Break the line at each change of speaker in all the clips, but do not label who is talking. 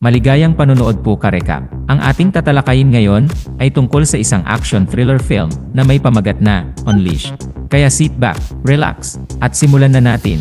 Maligayang panonood po ka-recap. Ang ating tatalakayin ngayon ay tungkol sa isang action thriller film na may pamagat na Unleashed. Kaya sit back, relax, at simulan na natin.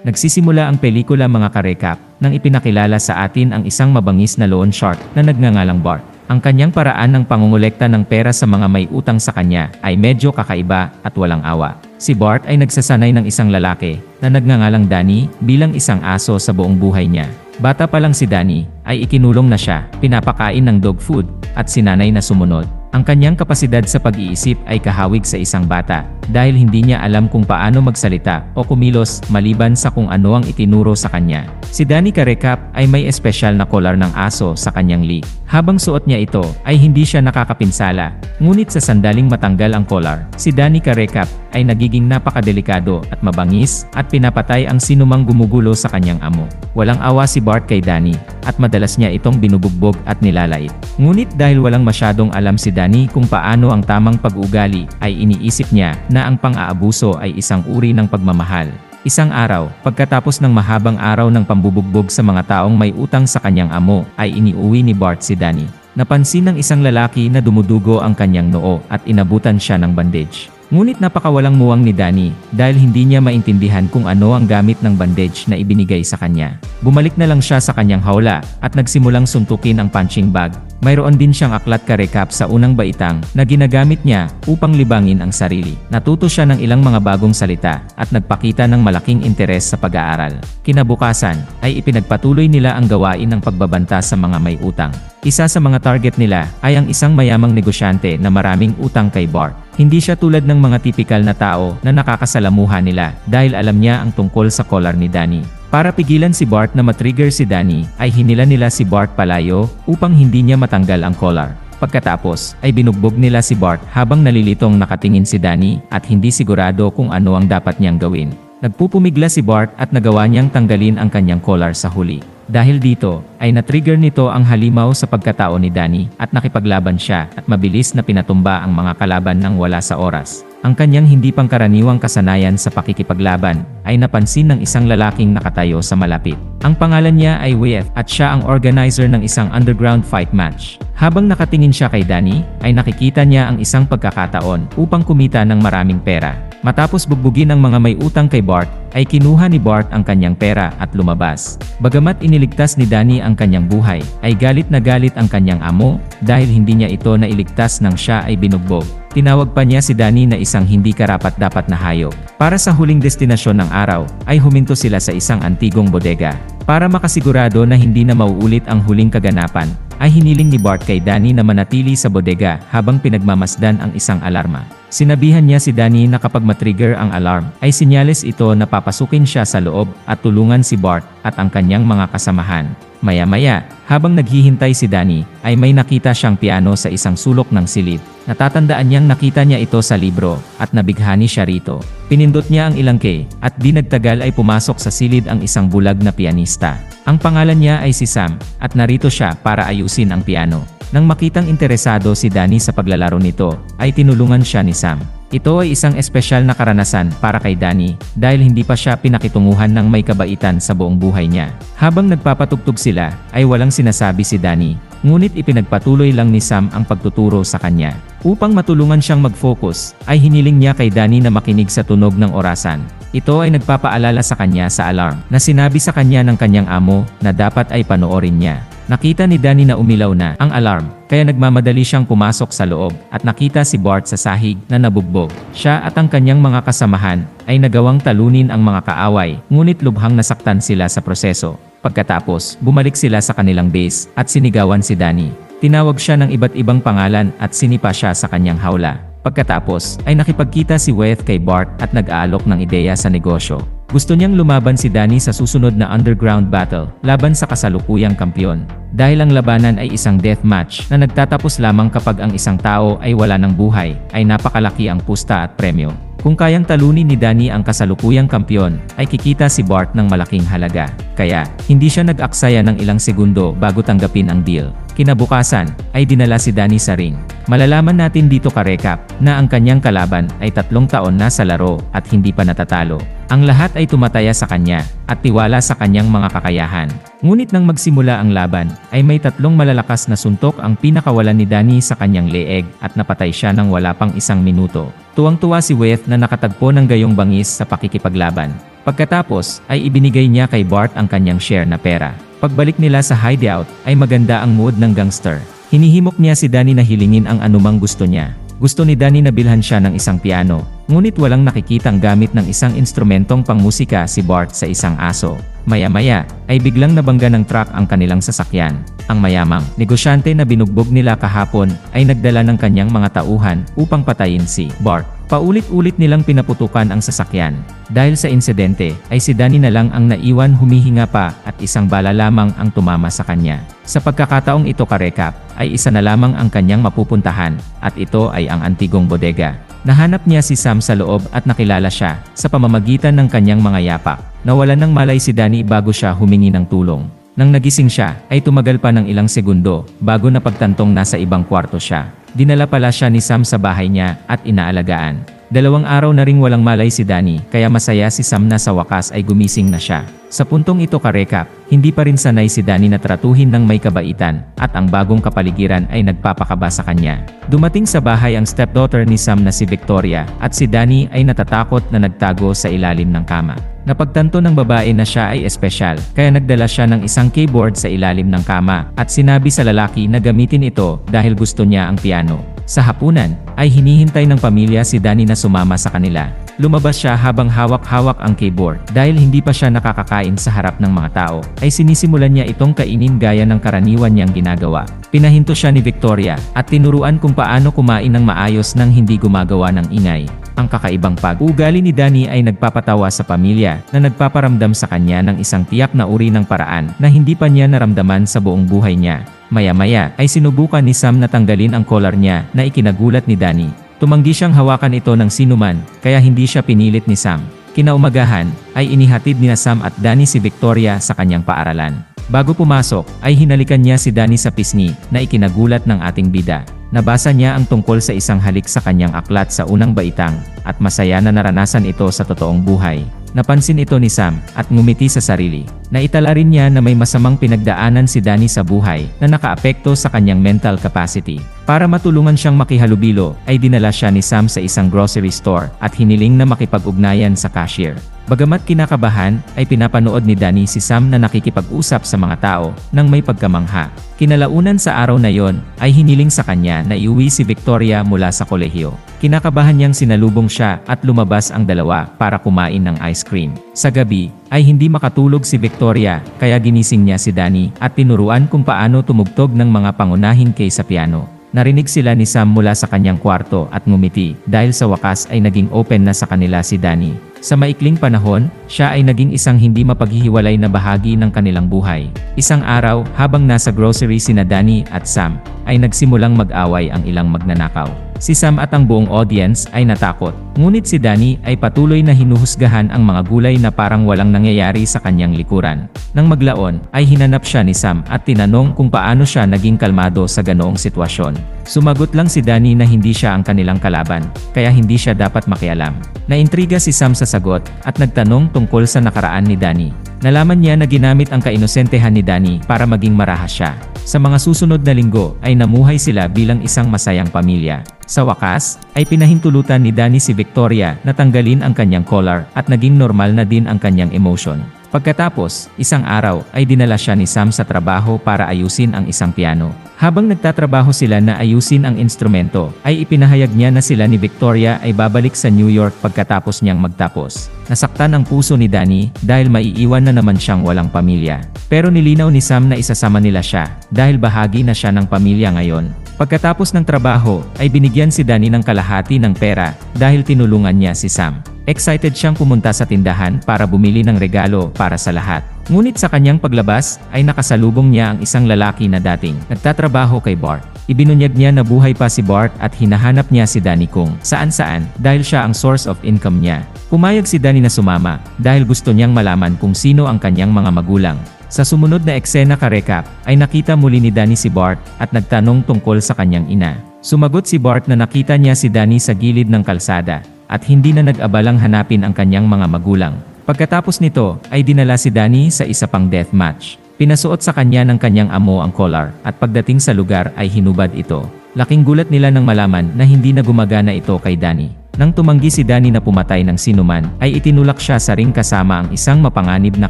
Nagsisimula ang pelikula mga ka-recap nang ipinakilala sa atin ang isang mabangis na loan shark na nagngangalang Bart. Ang kanyang paraan ng pangungulekta ng pera sa mga may utang sa kanya ay medyo kakaiba at walang awa. Si Bart ay nagsasanay ng isang lalaki na nagngangalang Danny bilang isang aso sa buong buhay niya. Bata pa lang si Danny ay ikinulong na siya, pinapakain ng dog food at sinanay na sumunod. Ang kanyang kapasidad sa pag-iisip ay kahawig sa isang bata dahil hindi niya alam kung paano magsalita o kumilos maliban sa kung ano ang itinuro sa kanya. Si Danny ka-recap ay may espesyal na collar ng aso sa kanyang lig. Habang suot niya ito ay hindi siya nakakapinsala, ngunit sa sandaling matanggal ang collar, si Danny ka-recap ay nagiging napakadelikado at mabangis at pinapatay ang sinumang gumugulo sa kanyang amo. Walang awa si Bart kay Danny at madalas niya itong binubugbog at nilalait. Ngunit dahil walang masyadong alam si Danny kung paano ang tamang pag-ugali ay iniisip niya na ang pang-aabuso ay isang uri ng pagmamahal. Isang araw, pagkatapos ng mahabang araw ng pambubugbog sa mga taong may utang sa kanyang amo, ay iniuwi ni Bart si Danny. Napansin ng isang lalaki na dumudugo ang kanyang noo at inabutan siya ng bandage. Ngunit napakawalang muwang ni Danny dahil hindi niya maintindihan kung ano ang gamit ng bandage na ibinigay sa kanya. Bumalik na lang siya sa kanyang hawla at nagsimulang suntukin ang punching bag. Mayroon din siyang aklat ka-recap sa unang baitang na ginagamit niya upang libangin ang sarili. Natuto siya ng ilang mga bagong salita at nagpakita ng malaking interes sa pag-aaral. Kinabukasan ay ipinagpatuloy nila ang gawain ng pagbabanta sa mga may utang. Isa sa mga target nila ay ang isang mayamang negosyante na maraming utang kay Bart. Hindi siya tulad ng mga tipikal na tao na nakakasalamuha nila dahil alam niya ang tungkol sa collar ni Danny. Para pigilan si Bart na matrigger si Danny ay hinila nila si Bart palayo upang hindi niya matanggal ang collar. Pagkatapos ay binugbog nila si Bart habang nalilitong nakatingin si Danny at hindi sigurado kung ano ang dapat niyang gawin. Nagpupumigla si Bart at nagawa niyang tanggalin ang kanyang collar sa huli. Dahil dito, ay natrigger nito ang halimaw sa pagkatao ni Danny at nakipaglaban siya at mabilis na pinatumba ang mga kalaban nang wala sa oras. Ang kanyang hindi pangkaraniwang kasanayan sa pakikipaglaban ay napansin ng isang lalaking nakatayo sa malapit. Ang pangalan niya ay Wyeth at siya ang organizer ng isang underground fight match. Habang nakatingin siya kay Danny, ay nakikita niya ang isang pagkakataon upang kumita ng maraming pera. Matapos bugbugin ang mga may utang kay Bart, ay kinuha ni Bart ang kanyang pera at lumabas. Bagamat iniligtas ni Danny ang kanyang buhay, ay galit na galit ang kanyang amo dahil hindi niya ito nailigtas nang siya ay binugbog. Tinawag pa niya si Danny na isang hindi karapat-dapat na hayop. Para sa huling destinasyon ng araw, ay huminto sila sa isang antigong bodega. Para makasigurado na hindi na mauulit ang huling kaganapan, ay hiniling ni Bart kay Danny na manatili sa bodega habang pinagmamasdan ang isang alarma. Sinabihan niya si Danny na kapag matrigger ang alarm, ay sinyales ito na papasukin siya sa loob at tulungan si Bart at ang kanyang mga kasamahan. Maya-maya, habang naghihintay si Danny, ay may nakita siyang piano sa isang sulok ng silid. Natatandaan niyang nakita niya ito sa libro at nabighani siya rito. Pinindot niya ang ilang key at di nagtagal ay pumasok sa silid ang isang bulag na pianista. Ang pangalan niya ay si Sam at narito siya para ayusin ang piano. Nang makitang interesado si Danny sa paglalaro nito, ay tinulungan siya ni Sam. Ito ay isang espesyal na karanasan para kay Danny dahil hindi pa siya pinakitunguhan ng may kabaitan sa buong buhay niya. Habang nagpapatugtog sila, ay walang sinasabi si Danny, ngunit ipinagpatuloy lang ni Sam ang pagtuturo sa kanya. Upang matulungan siyang mag-focus, ay hiniling niya kay Danny na makinig sa tunog ng orasan. Ito ay nagpapaalala sa kanya sa alarm na sinabi sa kanya ng kanyang amo na dapat ay panoorin niya. Nakita ni Danny na umilaw na ang alarm, kaya nagmamadali siyang pumasok sa loob at nakita si Bart sa sahig na nabugbog. Siya at ang kanyang mga kasamahan ay nagawang talunin ang mga kaaway, ngunit lubhang nasaktan sila sa proseso. Pagkatapos, bumalik sila sa kanilang base at sinigawan si Danny. Tinawag siya ng iba't ibang pangalan at sinipa siya sa kanyang hawla. Pagkatapos, ay nakipagkita si Wyeth kay Bart at nag-aalok ng ideya sa negosyo. Gusto niyang lumaban si Danny sa susunod na underground battle laban sa kasalukuyang kampyon. Dahil ang labanan ay isang death match na nagtatapos lamang kapag ang isang tao ay wala ng buhay, ay napakalaki ang pusta at premyo. Kung kayang talunin ni Danny ang kasalukuyang kampyon, ay kikita si Bart ng malaking halaga. Kaya, hindi siya nag-aksaya ng ilang segundo bago tanggapin ang deal. Kinabukasan, ay dinala si Danny sa ring. Malalaman natin dito ka-recap na ang kanyang kalaban ay 3 taon na sa laro at hindi pa natatalo. Ang lahat ay tumataya sa kanya at tiwala sa kanyang mga kakayahan. Ngunit nang magsimula ang laban, ay may 3 malalakas na suntok ang pinakawalan ni Danny sa kanyang leeg at napatay siya ng wala pang 1 minuto. Tuwang-tuwa si Weth na nakatagpo ng gayong bangis sa pakikipaglaban. Pagkatapos, ay ibinigay niya kay Bart ang kanyang share na pera. Pagbalik nila sa hideout, ay maganda ang mood ng gangster. Hinihimok niya si Danny na hilingin ang anumang gusto niya. Gusto ni Danny na bilhan siya ng isang piano, ngunit walang nakikitang gamit ng isang instrumentong pangmusika si Bart sa isang aso. Maya-maya, ay biglang nabangga ng truck ang kanilang sasakyan. Ang mayamang negosyante na binugbog nila kahapon ay nagdala ng kanyang mga tauhan upang patayin si Bart. Paulit-ulit nilang pinaputukan ang sasakyan. Dahil sa insidente, ay si Danny na lang ang naiwan humihinga pa at 1 bala lamang ang tumama sa kanya. Sa pagkakataong ito ka-recap, ay 1 na lamang ang kanyang mapupuntahan, at ito ay ang antigong bodega. Nahanap niya si Sam sa loob at nakilala siya sa pamamagitan ng kanyang mga yapak. Nawalan ng malay si Danny bago siya humingi ng tulong. Nang nagising siya, ay tumagal pa ng ilang segundo bago napagtantong nasa ibang kwarto siya. Dinala pala siya ni Sam sa bahay niya at inaalagaan. 2 araw na ring walang malay si Danny, kaya masaya si Sam na sa wakas ay gumising na siya. Sa puntong ito ka-recap, hindi pa rin sanay si Danny na tratuhin ng may kabaitan, at ang bagong kapaligiran ay nagpapakaba sa kanya. Dumating sa bahay ang stepdaughter ni Sam na si Victoria, at si Danny ay natatakot na nagtago sa ilalim ng kama. Napagtanto ng babae na siya ay espesyal, kaya nagdala siya ng isang keyboard sa ilalim ng kama, at sinabi sa lalaki na gamitin ito dahil gusto niya ang piano. Sa hapunan, ay hinihintay ng pamilya si Danny na sumama sa kanila. Lumabas siya habang hawak-hawak ang keyboard. Dahil hindi pa siya nakakakain sa harap ng mga tao, ay sinisimulan niya itong kainin gaya ng karaniwan niyang ginagawa. Pinahinto siya ni Victoria, at tinuruan kung paano kumain ng maayos nang hindi gumagawa ng ingay. Ang kakaibang pag-uugali ni Danny ay nagpapatawa sa pamilya na nagpaparamdam sa kanya ng isang tiyak na uri ng paraan na hindi pa niya naramdaman sa buong buhay niya. Maya-maya ay sinubukan ni Sam na tanggalin ang collar niya na ikinagulat ni Danny. Tumanggi siyang hawakan ito ng sinuman, kaya hindi siya pinilit ni Sam. Kinaumagahan, ay inihatid ni Sam at Danny si Victoria sa kanyang paaralan. Bago pumasok, ay hinalikan niya si Danny sa pisngi na ikinagulat ng ating bida. Nabasa niya ang tungkol sa isang halik sa kanyang aklat sa unang baitang, at masaya na naranasan ito sa totoong buhay. Napansin ito ni Sam, at ngumiti sa sarili. Naitala rin niya na may masamang pinagdaanan si Danny sa buhay na nakaapekto sa kanyang mental capacity. Para matulungan siyang makihalubilo, ay dinala siya ni Sam sa isang grocery store at hiniling na makipag-ugnayan sa cashier. Bagamat kinakabahan, ay pinapanood ni Danny si Sam na nakikipag-usap sa mga tao nang may pagkamangha. Kinalaunan sa araw na yon, ay hiniling sa kanya na iuwi si Victoria mula sa kolehiyo. Kinakabahan niyang sinalubong siya at lumabas ang dalawa para kumain ng ice cream. Sa gabi, ay hindi makatulog si Victoria, kaya ginising niya si Danny at tinuruan kung paano tumugtog ng mga pangunahing key sa piano. Narinig sila ni Sam mula sa kanyang kwarto at ngumiti dahil sa wakas ay naging open na sa kanila si Danny. Sa maikling panahon, siya ay naging isang hindi mapaghihiwalay na bahagi ng kanilang buhay. Isang araw, habang nasa grocery sina Danny at Sam, ay nagsimulang mag-away ang ilang magnanakaw. Si Sam at ang buong audience ay natakot, ngunit si Danny ay patuloy na hinuhusgahan ang mga gulay na parang walang nangyayari sa kanyang likuran. Nang maglaon, ay hinanap siya ni Sam at tinanong kung paano siya naging kalmado sa ganoong sitwasyon. Sumagot lang si Danny na hindi siya ang kanilang kalaban, kaya hindi siya dapat makialam. Naintriga si Sam sa sagot at nagtanong tungkol sa nakaraan ni Danny. Nalaman niya na ginamit ang kainosentehan ni Danny para maging marahas siya. Sa mga susunod na linggo ay namuhay sila bilang isang masayang pamilya. Sa wakas, ay pinahintulutan ni Danny si Victoria na tanggalin ang kanyang collar at naging normal na din ang kanyang emotion. Pagkatapos, isang araw ay dinala siya ni Sam sa trabaho para ayusin ang isang piano. Habang nagtatrabaho sila na ayusin ang instrumento, ay ipinahayag niya na sila ni Victoria ay babalik sa New York pagkatapos niyang magtapos. Nasaktan ang puso ni Danny dahil maiiwan na naman siyang walang pamilya. Pero nilinaw ni Sam na isasama nila siya dahil bahagi na siya ng pamilya ngayon. Pagkatapos ng trabaho, ay binigyan si Danny ng kalahati ng pera dahil tinulungan niya si Sam. Excited siyang pumunta sa tindahan para bumili ng regalo para sa lahat. Ngunit sa kanyang paglabas ay nakasalubong niya ang isang lalaki na dating nagtatrabaho kay Bart. Ibinunyag niya na buhay pa si Bart at hinahanap niya si Danny kung saan-saan dahil siya ang source of income niya. Pumayag si Danny na sumama dahil gusto niyang malaman kung sino ang kanyang mga magulang. Sa sumunod na eksena ka-recap, ay nakita muli ni Danny si Bart at nagtanong tungkol sa kanyang ina. Sumagot si Bart na nakita niya si Danny sa gilid ng kalsada at hindi na nag-abalang hanapin ang kanyang mga magulang. Pagkatapos nito, ay dinala si Danny sa isa pang death match. Pinasuot sa kanya ng kanyang amo ang collar at pagdating sa lugar ay hinubad ito. Laking gulat nila nang malaman na hindi na gumagana ito kay Danny. Nang tumanggi si Danny na pumatay ng sinuman, ay itinulak siya sa ring kasama ang isang mapanganib na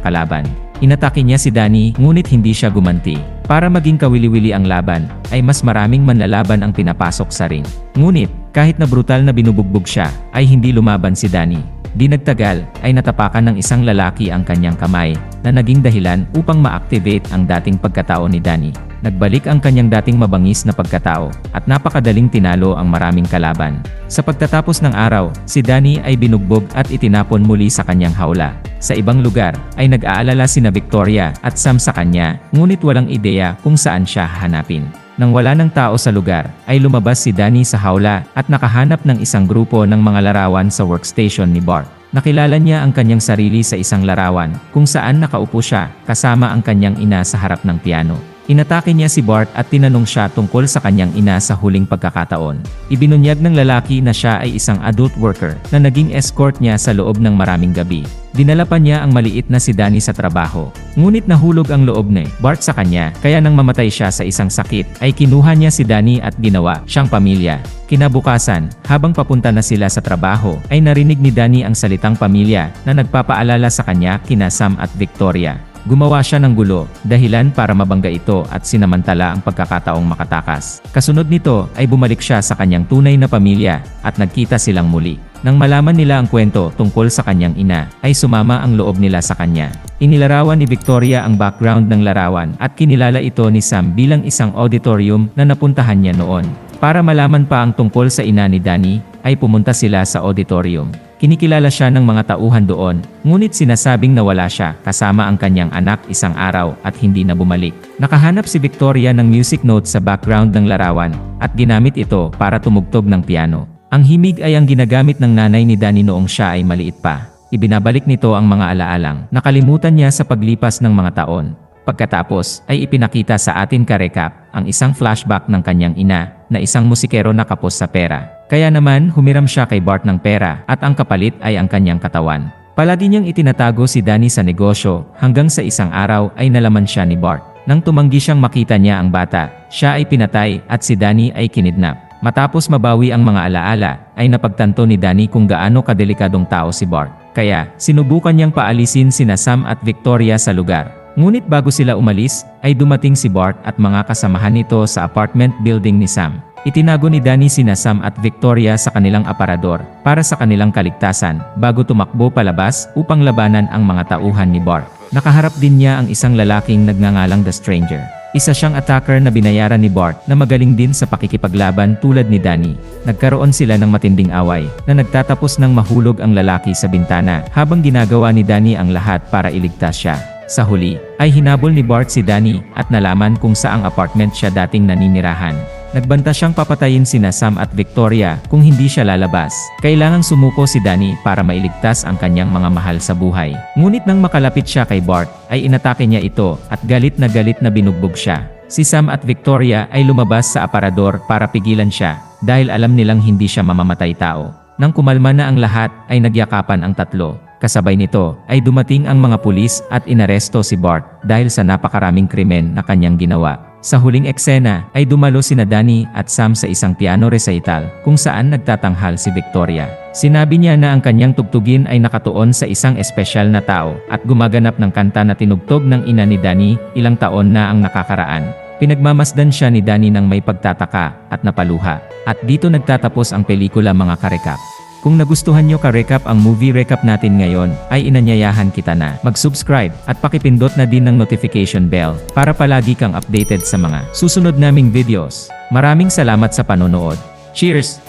kalaban. Inatake niya si Danny ngunit hindi siya gumanti. Para maging kawili-wili ang laban, ay mas maraming manlalaban ang pinapasok sa ring. Ngunit, kahit na brutal na binubugbog siya, ay hindi lumaban si Danny. Di nagtagal, ay natapakan ng isang lalaki ang kanyang kamay, na naging dahilan upang ma-activate ang dating pagkatao ni Danny. Nagbalik ang kanyang dating mabangis na pagkatao, at napakadaling tinalo ang maraming kalaban. Sa pagtatapos ng araw, si Danny ay binugbog at itinapon muli sa kanyang hawla. Sa ibang lugar, ay nag-aalala sina Victoria at Sam sa kanya, ngunit walang ideya kung saan siya hahanapin. Nang wala ng tao sa lugar, ay lumabas si Danny sa hawla at nakahanap ng isang grupo ng mga larawan sa workstation ni Bart. Nakilala niya ang kanyang sarili sa isang larawan, kung saan nakaupo siya, kasama ang kanyang ina sa harap ng piano. Inatake niya si Bart at tinanong siya tungkol sa kanyang ina sa huling pagkakataon. Ibinunyag ng lalaki na siya ay isang adult worker na naging escort niya sa loob ng maraming gabi. Dinala pa niya ang maliit na si Danny sa trabaho. Ngunit nahulog ang loob ni Bart sa kanya, kaya nang mamatay siya sa isang sakit, ay kinuha niya si Danny at ginawa siyang pamilya. Kinabukasan, habang papunta na sila sa trabaho, ay narinig ni Danny ang salitang pamilya na nagpapaalala sa kanya kina Sam at Victoria. Gumawa siya ng gulo, dahilan para mabangga ito at sinamantala ang pagkakataong makatakas. Kasunod nito ay bumalik siya sa kanyang tunay na pamilya at nagkita silang muli. Nang malaman nila ang kwento tungkol sa kanyang ina, ay sumama ang loob nila sa kanya. Inilarawan ni Victoria ang background ng larawan at kinilala ito ni Sam bilang isang auditorium na napuntahan niya noon. Para malaman pa ang tungkol sa ina ni Danny, ay pumunta sila sa auditorium. Kinikilala siya ng mga tauhan doon, ngunit sinasabing nawala siya kasama ang kanyang anak isang araw at hindi na bumalik. Nakahanap si Victoria ng music note sa background ng larawan at ginamit ito para tumugtog ng piano. Ang himig ay ang ginagamit ng nanay ni Danny noong siya ay maliit pa. Ibinabalik nito ang mga alaalang nakalimutan niya sa paglipas ng mga taon. Pagkatapos ay ipinakita sa atin ka-recap ang isang flashback ng kanyang ina na isang musikero na kapos sa pera. Kaya naman humiram siya kay Bart ng pera at ang kapalit ay ang kanyang katawan. Palagi niyang itinatago si Danny sa negosyo hanggang sa isang araw ay nalaman siya ni Bart. Nang tumanggi siyang makita niya ang bata, siya ay pinatay at si Danny ay kinidnap. Matapos mabawi ang mga alaala, ay napagtanto ni Danny kung gaano kadelikadong tao si Bart. Kaya, sinubukan niyang paalisin sina Sam at Victoria sa lugar. Ngunit bago sila umalis, ay dumating si Bart at mga kasamahan nito sa apartment building ni Sam. Itinago ni Danny sina Sam at Victoria sa kanilang aparador para sa kanilang kaligtasan bago tumakbo palabas upang labanan ang mga tauhan ni Bart. Nakaharap din niya ang isang lalaking nagngangalang The Stranger. Isa siyang attacker na binayaran ni Bart na magaling din sa pakikipaglaban tulad ni Danny. Nagkaroon sila ng matinding away na nagtatapos ng mahulog ang lalaki sa bintana habang ginagawa ni Danny ang lahat para iligtas siya. Sa huli, ay hinabol ni Bart si Danny at nalaman kung saang apartment siya dating naninirahan. Nagbanta siyang papatayin sina Sam at Victoria kung hindi siya lalabas. Kailangang sumuko si Danny para mailigtas ang kanyang mga mahal sa buhay. Ngunit nang makalapit siya kay Bart, ay inatake niya ito at galit na binugbog siya. Si Sam at Victoria ay lumabas sa aparador para pigilan siya dahil alam nilang hindi siya mamamatay tao. Nang kumalma na ang lahat, ay nagyakapan ang tatlo. Kasabay nito ay dumating ang mga pulis at inaresto si Bart dahil sa napakaraming krimen na kanyang ginawa. Sa huling eksena ay dumalo sina Danny at Sam sa isang piano recital kung saan nagtatanghal si Victoria. Sinabi niya na ang kanyang tugtugin ay nakatuon sa isang espesyal na tao at gumaganap ng kanta na tinugtog ng ina ni Danny ilang taon na ang nakakaraan. Pinagmamasdan siya ni Danny ng may pagtataka at napaluha. At dito nagtatapos ang pelikula mga karekap. Kung nagustuhan nyo ka-recap ang movie recap natin ngayon, ay inanyayahan kita na mag-subscribe at pakipindot na din ng notification bell para palagi kang updated sa mga susunod naming videos. Maraming salamat sa panonood. Cheers!